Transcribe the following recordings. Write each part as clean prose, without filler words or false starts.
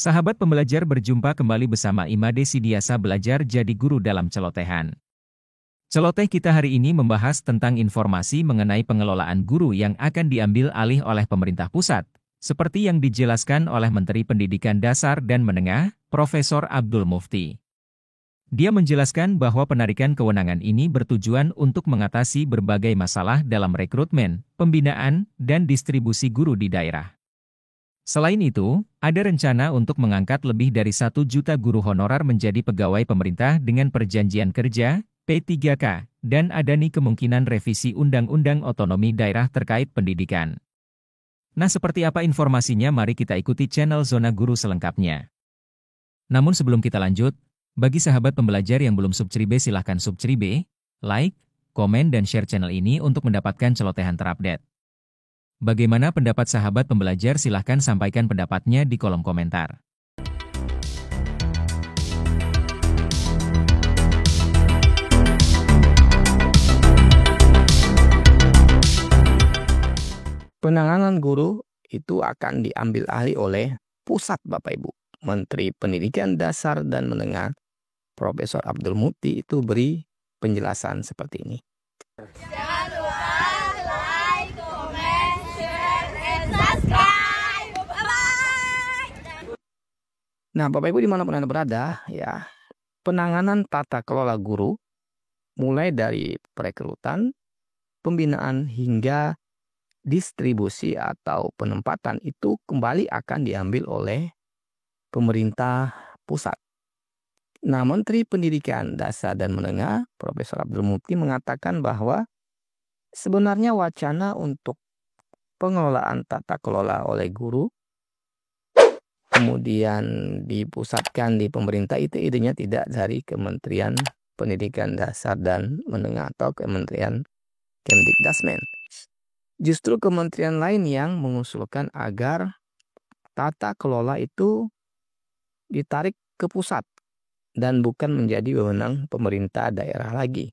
Sahabat pembelajar berjumpa kembali bersama Imade Sidiasa belajar jadi guru dalam celotehan. Celoteh kita hari ini membahas tentang informasi mengenai pengelolaan guru yang akan diambil alih oleh pemerintah pusat, seperti yang dijelaskan oleh Menteri Pendidikan Dasar dan Menengah, Profesor Abdul Mufti. Dia menjelaskan bahwa penarikan kewenangan ini bertujuan untuk mengatasi berbagai masalah dalam rekrutmen, pembinaan, dan distribusi guru di daerah. Selain itu, ada rencana untuk mengangkat lebih dari 1 juta guru honorer menjadi pegawai pemerintah dengan perjanjian kerja, P3K, dan ada nih kemungkinan revisi Undang-Undang Otonomi Daerah terkait pendidikan. Nah, seperti apa informasinya? Mari kita ikuti channel Zona Guru selengkapnya. Namun sebelum kita lanjut, bagi sahabat pembelajar yang belum subscribe silahkan subscribe, like, komen dan share channel ini untuk mendapatkan celotehan terupdate. Bagaimana pendapat sahabat pembelajar? Silahkan sampaikan pendapatnya di kolom komentar. Penanganan guru itu akan diambil alih oleh pusat, Bapak Ibu. Menteri Pendidikan Dasar dan Menengah, Profesor Abdul Mufti itu beri penjelasan seperti ini. Jangan lupa like, comment, share, and subscribe. Bye-bye. Nah, Bapak Ibu dimanapun Anda berada, ya, penanganan tata kelola guru mulai dari perekrutan, pembinaan hingga distribusi atau penempatan itu kembali akan diambil oleh pemerintah pusat. Nah, Menteri Pendidikan Dasar dan Menengah, Profesor Abdul Mufti mengatakan bahwa sebenarnya wacana untuk pengelolaan tata kelola oleh guru kemudian dipusatkan di pemerintah itu idenya tidak dari Kementerian Pendidikan Dasar dan Menengah atau Kementerian Kemdikdasmen. Justru kementerian lain yang mengusulkan agar tata kelola itu ditarik ke pusat dan bukan menjadi wewenang pemerintah daerah lagi.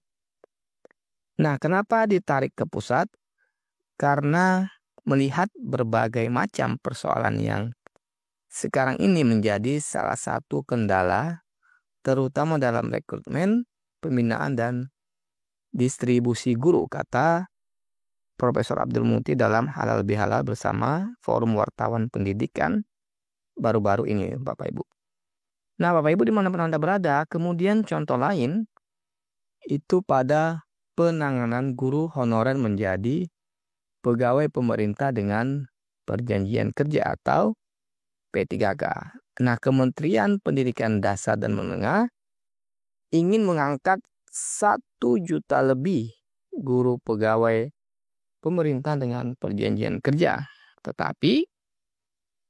Nah, kenapa ditarik ke pusat? Karena melihat berbagai macam persoalan yang sekarang ini menjadi salah satu kendala, terutama dalam rekrutmen, pembinaan, dan distribusi guru, kata Profesor Abdul Mufti dalam Halal Bihalal bersama Forum Wartawan Pendidikan baru-baru ini, Bapak Ibu. Nah, Bapak Ibu dimanapun Anda berada, kemudian contoh lain itu pada penanganan guru honorer menjadi pegawai pemerintah dengan perjanjian kerja atau P3K. Nah, Kementerian Pendidikan Dasar dan Menengah ingin mengangkat 1 juta lebih guru pegawai pemerintah dengan perjanjian kerja. Tetapi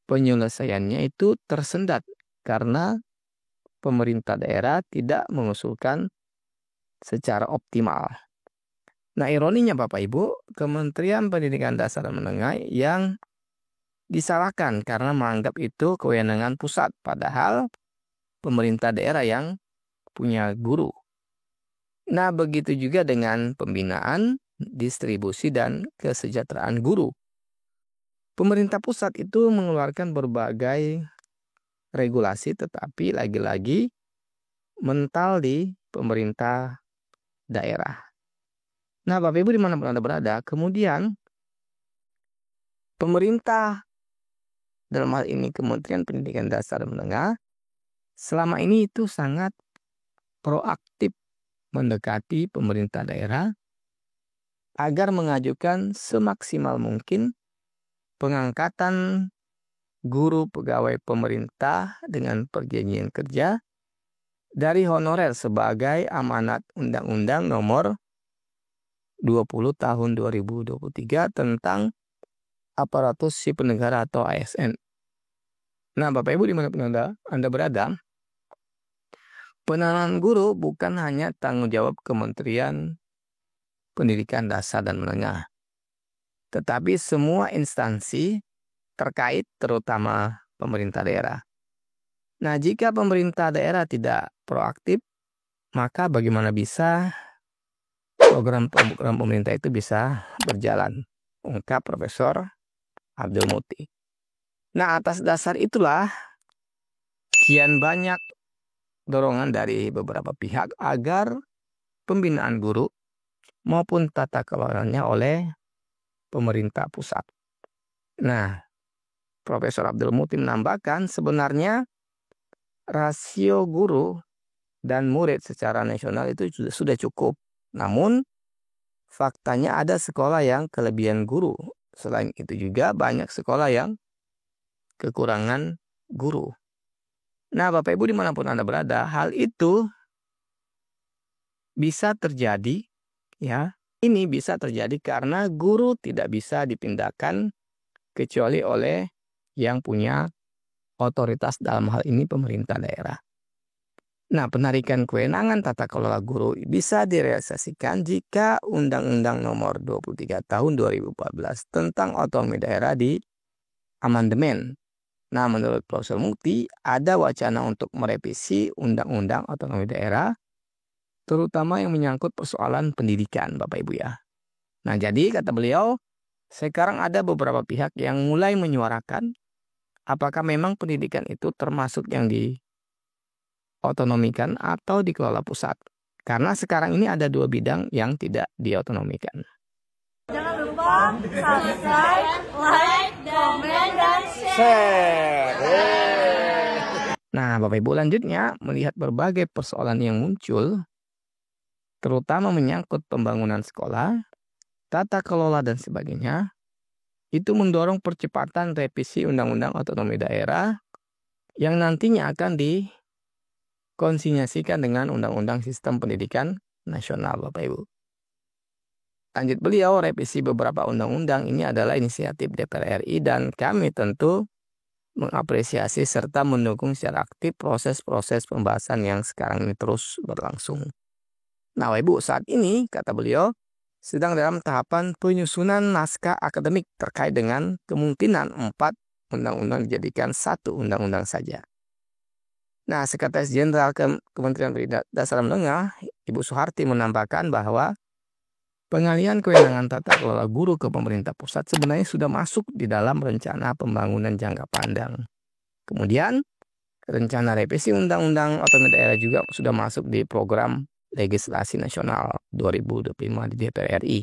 penyelesaiannya itu tersendat karena pemerintah daerah tidak mengusulkan secara optimal. Nah, ironinya Bapak Ibu, Kementerian Pendidikan Dasar dan Menengah yang disalahkan karena menganggap itu kewenangan pusat, padahal pemerintah daerah yang punya guru. Nah, begitu juga dengan pembinaan, distribusi, dan kesejahteraan guru. Pemerintah pusat itu mengeluarkan berbagai regulasi, tetapi lagi-lagi mental di pemerintah daerah. Nah, Bapak Ibu dimanapun Anda berada, kemudian pemerintah, dalam hal ini Kementerian Pendidikan Dasar dan Menengah, selama ini itu sangat proaktif mendekati pemerintah daerah agar mengajukan semaksimal mungkin pengangkatan guru pegawai pemerintah dengan perjanjian kerja dari honorer sebagai amanat Undang-Undang Nomor 20 Tahun 2023 tentang aparatur sipil negara atau ASN. Nah, Bapak Ibu dimanapun Anda berada, penanganan guru bukan hanya tanggung jawab Kementerian Pendidikan Dasar dan Menengah, tetapi semua instansi terkait, terutama pemerintah daerah. Nah, jika pemerintah daerah tidak proaktif, maka bagaimana bisa program-program pemerintah itu bisa berjalan, ungkap Profesor Abdul Mufti. Nah, atas dasar itulah kian banyak dorongan dari beberapa pihak agar pembinaan guru maupun tata kelolanya oleh pemerintah pusat. Nah, Profesor Abdul Muti menambahkan sebenarnya rasio guru dan murid secara nasional itu sudah cukup. Namun faktanya ada sekolah yang kelebihan guru. Selain itu juga banyak sekolah yang kekurangan guru. Nah, Bapak Ibu dimanapun Anda berada, hal itu bisa terjadi, ya. Ini bisa terjadi karena guru tidak bisa dipindahkan kecuali oleh yang punya otoritas dalam hal ini pemerintah daerah. Nah, penarikan kewenangan tata kelola guru bisa direalisasikan jika Undang-Undang Nomor 23 Tahun 2014 tentang otonomi daerah di amandemen. Nah, menurut Profesor Muti, ada wacana untuk merevisi Undang-Undang Otonomi Daerah, terutama yang menyangkut persoalan pendidikan, Bapak Ibu ya. Nah, jadi kata beliau, sekarang ada beberapa pihak yang mulai menyuarakan apakah memang pendidikan itu termasuk yang diotonomikan atau dikelola pusat. Karena sekarang ini ada dua bidang yang tidak diotonomikan. Jangan lupa subscribe, like, komen, dan share. Nah, Bapak Ibu lanjutnya melihat berbagai persoalan yang muncul, terutama menyangkut pembangunan sekolah, tata kelola dan sebagainya, itu mendorong percepatan revisi Undang-Undang Otonomi Daerah yang nantinya akan dikonsinyasikan dengan Undang-Undang Sistem Pendidikan Nasional, Bapak Ibu. Lanjut beliau, revisi beberapa undang-undang ini adalah inisiatif DPR RI dan kami tentu mengapresiasi serta mendukung secara aktif proses-proses pembahasan yang sekarang ini terus berlangsung. Nah, Bapak Ibu, saat ini, kata beliau, sedang dalam tahapan penyusunan naskah akademik terkait dengan kemungkinan 4 undang-undang dijadikan 1 undang-undang saja. Nah, Sekretaris Jenderal Kementerian Pendidikan Dasar Menengah, Ibu Suharti menambahkan bahwa pengalihan kewenangan tata kelola guru ke pemerintah pusat sebenarnya sudah masuk di dalam rencana pembangunan jangka pandang. Kemudian, rencana revisi Undang-Undang Otonomi Daerah juga sudah masuk di program legislasi nasional 2025 di DPR RI.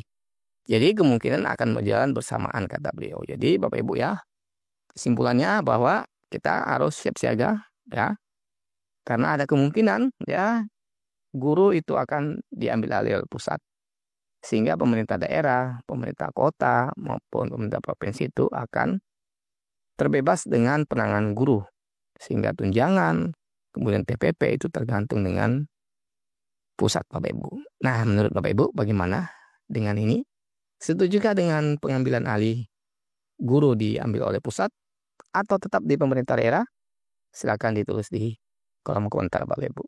Jadi kemungkinan akan berjalan bersamaan, kata beliau. Jadi Bapak Ibu ya, kesimpulannya bahwa kita harus siap siaga ya. Karena ada kemungkinan ya guru itu akan diambil alih oleh pusat. Sehingga pemerintah daerah, pemerintah kota, maupun pemerintah provinsi itu akan terbebas dengan penanganan guru. Sehingga tunjangan, kemudian TPP itu tergantung dengan pusat, Bapak Ibu. Nah, menurut Bapak Ibu bagaimana dengan ini? Setujukah dengan pengambilan alih guru diambil oleh pusat atau tetap di pemerintah daerah? Silakan ditulis di kolom komentar, Bapak Ibu.